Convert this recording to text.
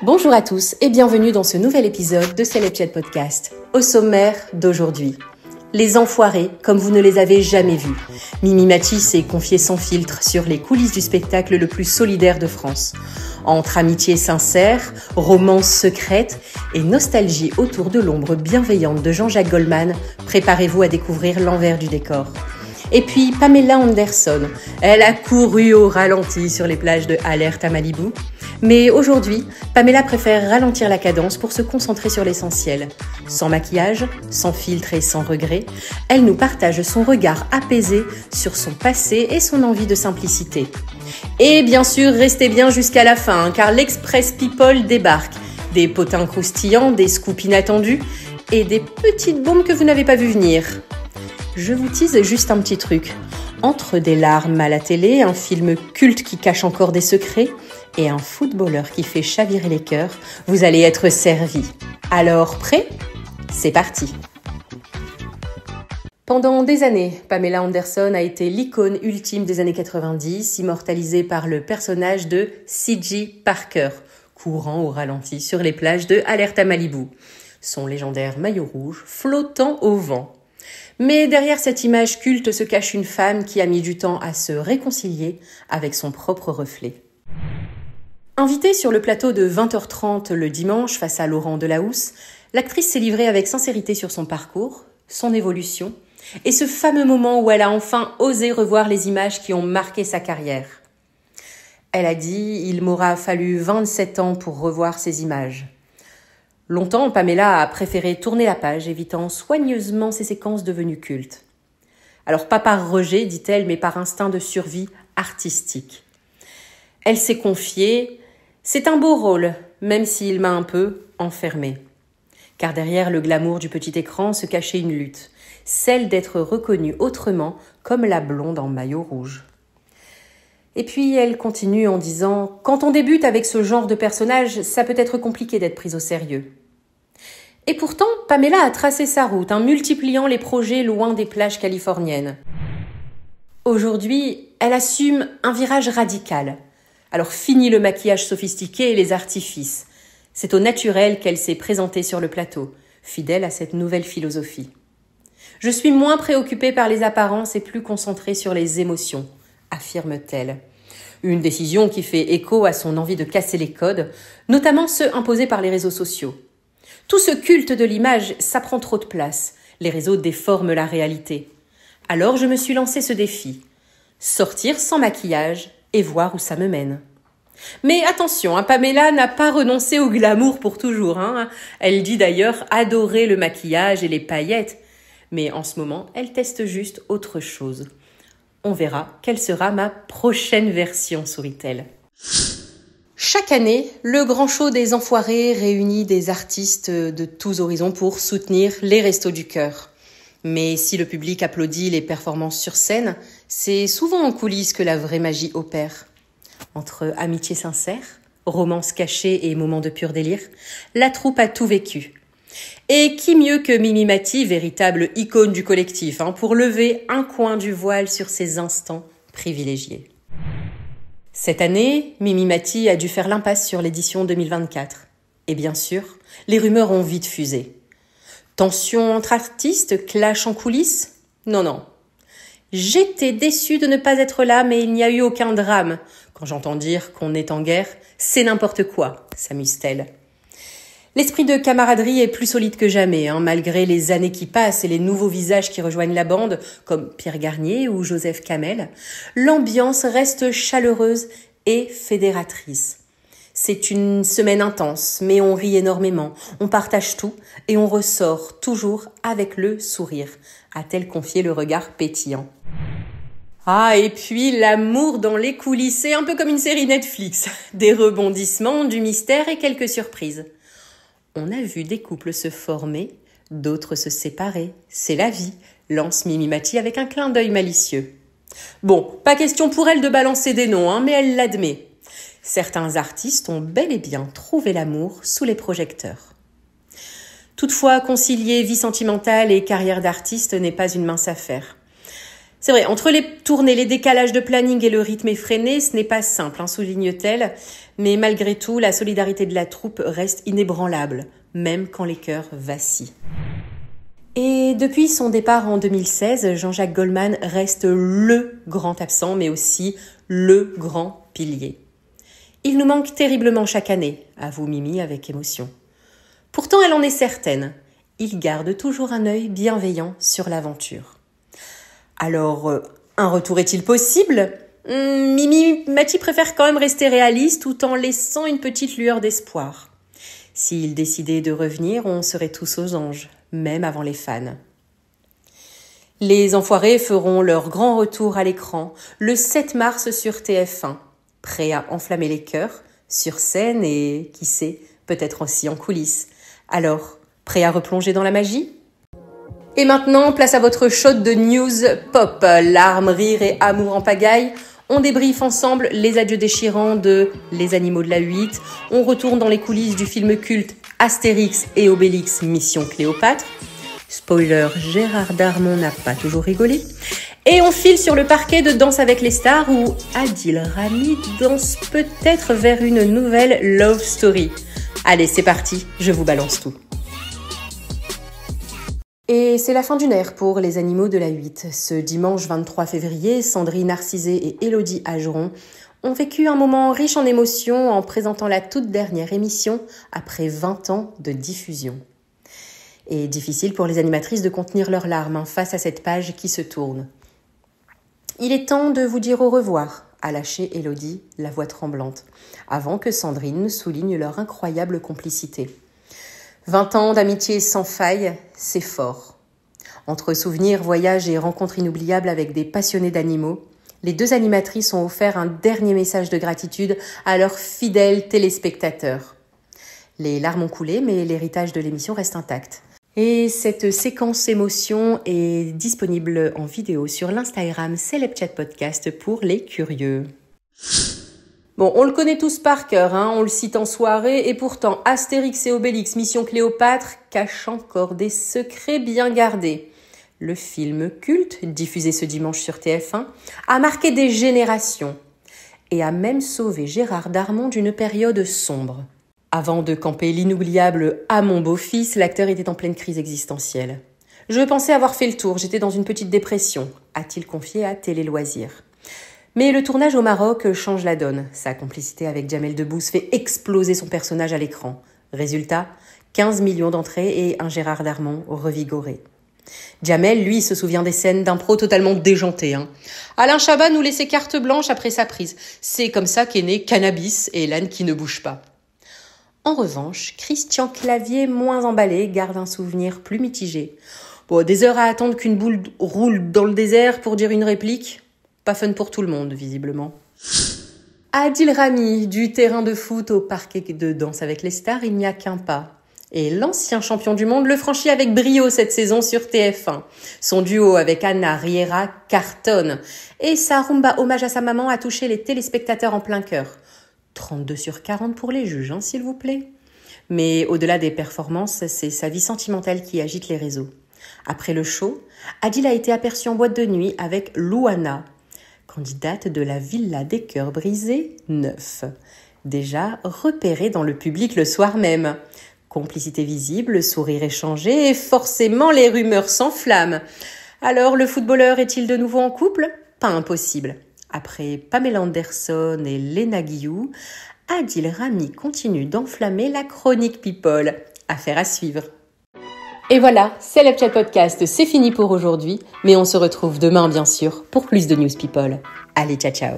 Bonjour à tous et bienvenue dans ce nouvel épisode de Celeb Chat Podcast. Au sommaire d'aujourd'hui, les enfoirés comme vous ne les avez jamais vus. Mimi Mati s'est confiée sans filtre sur les coulisses du spectacle le plus solidaire de France. Entre amitié sincère, romance secrète et nostalgie autour de l'ombre bienveillante de Jean-Jacques Goldman, préparez-vous à découvrir l'envers du décor. Et puis Pamela Anderson, elle a couru au ralenti sur les plages de Alert à Malibu. Mais aujourd'hui, Pamela préfère ralentir la cadence pour se concentrer sur l'essentiel. Sans maquillage, sans filtre et sans regret, elle nous partage son regard apaisé sur son passé et son envie de simplicité. Et bien sûr, restez bien jusqu'à la fin, car l'Express People débarque. Des potins croustillants, des scoops inattendus et des petites bombes que vous n'avez pas vues venir. Je vous tease juste un petit truc. Entre des larmes à la télé, un film culte qui cache encore des secrets et un footballeur qui fait chavirer les cœurs, vous allez être servis. Alors, prêt ? C'est parti. Pendant des années, Pamela Anderson a été l'icône ultime des années 90, immortalisée par le personnage de C.J. Parker, courant au ralenti sur les plages de Alert à Malibu. Son légendaire maillot rouge flottant au vent. Mais derrière cette image culte se cache une femme qui a mis du temps à se réconcilier avec son propre reflet. Invitée sur le plateau de 20h30 le dimanche face à Laurent Delahousse, l'actrice s'est livrée avec sincérité sur son parcours, son évolution et ce fameux moment où elle a enfin osé revoir les images qui ont marqué sa carrière. Elle a dit « Il m'aura fallu 27 ans pour revoir ces images ». Longtemps, Pamela a préféré tourner la page, évitant soigneusement ces séquences devenues cultes. Alors pas par rejet, dit-elle, mais par instinct de survie artistique. Elle s'est confiée « C'est un beau rôle, même s'il m'a un peu enfermée ». Car derrière le glamour du petit écran se cachait une lutte, celle d'être reconnue autrement comme la blonde en maillot rouge. Et puis elle continue en disant « Quand on débute avec ce genre de personnage, ça peut être compliqué d'être prise au sérieux ». Et pourtant, Pamela a tracé sa route, multipliant les projets loin des plages californiennes. Aujourd'hui, elle assume un virage radical. Alors fini le maquillage sophistiqué et les artifices. C'est au naturel qu'elle s'est présentée sur le plateau, fidèle à cette nouvelle philosophie. Je suis moins préoccupée par les apparences et plus concentrée sur les émotions, affirme-t-elle. Une décision qui fait écho à son envie de casser les codes, notamment ceux imposés par les réseaux sociaux. Tout ce culte de l'image, ça prend trop de place. Les réseaux déforment la réalité. Alors je me suis lancé ce défi. Sortir sans maquillage et voir où ça me mène. Mais attention, Pamela n'a pas renoncé au glamour pour toujours. Elle dit d'ailleurs adorer le maquillage et les paillettes. Mais en ce moment, elle teste juste autre chose. On verra quelle sera ma prochaine version, sourit-elle. Chaque année, le grand show des Enfoirés réunit des artistes de tous horizons pour soutenir les Restos du Cœur. Mais si le public applaudit les performances sur scène, c'est souvent en coulisses que la vraie magie opère. Entre amitié sincère, romance cachée et moments de pur délire, la troupe a tout vécu. Et qui mieux que Mimi Mati, véritable icône du collectif, pour lever un coin du voile sur ces instants privilégiés. Cette année, Mimi Mati a dû faire l'impasse sur l'édition 2024. Et bien sûr, les rumeurs ont vite fusé. Tension entre artistes, clash en coulisses ? Non. J'étais déçue de ne pas être là, mais il n'y a eu aucun drame. Quand j'entends dire qu'on est en guerre, c'est n'importe quoi, s'amuse-t-elle. L'esprit de camaraderie est plus solide que jamais, malgré les années qui passent et les nouveaux visages qui rejoignent la bande, comme Pierre Garnier ou Joseph Kamel. L'ambiance reste chaleureuse et fédératrice. C'est une semaine intense, mais on rit énormément, on partage tout et on ressort toujours avec le sourire, a-t-elle confié le regard pétillant. Et puis l'amour dans les coulisses, c'est un peu comme une série Netflix. Des rebondissements, du mystère et quelques surprises. On a vu des couples se former, d'autres se séparer. C'est la vie, lance Mimi Mati avec un clin d'œil malicieux. Bon, pas question pour elle de balancer des noms, mais elle l'admet. Certains artistes ont bel et bien trouvé l'amour sous les projecteurs. Toutefois, concilier vie sentimentale et carrière d'artiste n'est pas une mince affaire. C'est vrai, entre les tournées, les décalages de planning et le rythme effréné, ce n'est pas simple, souligne-t-elle, mais malgré tout, la solidarité de la troupe reste inébranlable, même quand les cœurs vacillent. Et depuis son départ en 2016, Jean-Jacques Goldman reste le grand absent, mais aussi le grand pilier. Il nous manque terriblement chaque année, avoue Mimi avec émotion. Pourtant, elle en est certaine. Il garde toujours un œil bienveillant sur l'aventure. Alors, un retour est-il possible ? Mimi Mati préfère quand même rester réaliste tout en laissant une petite lueur d'espoir. S'il décidait de revenir, on serait tous aux anges, même avant les fans. Les Enfoirés feront leur grand retour à l'écran le 7 mars sur TF1, prêts à enflammer les cœurs, sur scène et, qui sait, peut-être aussi en coulisses. Alors, prêts à replonger dans la magie ? Et maintenant, place à votre shot de news pop. Larmes, rires et amour en pagaille. On débriefe ensemble les adieux déchirants de Les Animaux de la 8. On retourne dans les coulisses du film culte Astérix et Obélix Mission Cléopâtre. Spoiler, Gérard Darmon n'a pas toujours rigolé. Et on file sur le parquet de Danse avec les stars où Adil Rami danse peut-être vers une nouvelle love story. Allez, c'est parti, je vous balance tout. Et c'est la fin d'une ère pour Les Animaux de la 8. Ce dimanche 23 février, Sandrine Arcisé et Élodie Ageron ont vécu un moment riche en émotions en présentant la toute dernière émission après 20 ans de diffusion. Et difficile pour les animatrices de contenir leurs larmes face à cette page qui se tourne. Il est temps de vous dire au revoir, a lâché Élodie, la voix tremblante, avant que Sandrine souligne leur incroyable complicité. 20 ans d'amitié sans faille, c'est fort. Entre souvenirs, voyages et rencontres inoubliables avec des passionnés d'animaux, les deux animatrices ont offert un dernier message de gratitude à leurs fidèles téléspectateurs. Les larmes ont coulé, mais l'héritage de l'émission reste intact. Et cette séquence émotion est disponible en vidéo sur l'Instagram Celebchat Podcast pour les curieux. Bon, on le connaît tous par cœur, on le cite en soirée, et pourtant Astérix et Obélix Mission Cléopâtre cache encore des secrets bien gardés. Le film culte, diffusé ce dimanche sur TF1, a marqué des générations et a même sauvé Gérard Darmon d'une période sombre. Avant de camper l'inoubliable « À mon beau-fils », l'acteur était en pleine crise existentielle. « Je pensais avoir fait le tour, j'étais dans une petite dépression », a-t-il confié à Télé Loisirs. Mais le tournage au Maroc change la donne. Sa complicité avec Jamel Debbouze fait exploser son personnage à l'écran. Résultat, 15 millions d'entrées et un Gérard Darmon revigoré. Jamel, lui, se souvient des scènes d'impro totalement déjantées. Alain Chabat nous laissait carte blanche après sa prise. C'est comme ça qu'est né Cannabis et l'âne qui ne bouge pas. En revanche, Christian Clavier, moins emballé, garde un souvenir plus mitigé. Bon, des heures à attendre qu'une boule roule dans le désert pour dire une réplique. Pas fun pour tout le monde, visiblement. Adil Rami, du terrain de foot au parquet de Danse avec les stars, il n'y a qu'un pas. Et l'ancien champion du monde le franchit avec brio cette saison sur TF1. Son duo avec Anna Riera cartonne. Et sa rumba hommage à sa maman a touché les téléspectateurs en plein cœur. 32/40 pour les juges, s'il vous plaît. Mais au-delà des performances, c'est sa vie sentimentale qui agite les réseaux. Après le show, Adil a été aperçu en boîte de nuit avec Louana, candidate de la Villa des Cœurs Brisés 9. Déjà repérée dans le public le soir même. Complicité visible, sourire échangé et forcément les rumeurs s'enflamment. Alors le footballeur est-il de nouveau en couple ? Pas impossible. Après Pamela Anderson et Léna Guillou, Adil Rami continue d'enflammer la chronique People. Affaire à suivre. Et voilà, Celebchat Podcast, c'est fini pour aujourd'hui, mais on se retrouve demain bien sûr pour plus de News People. Allez, ciao ciao.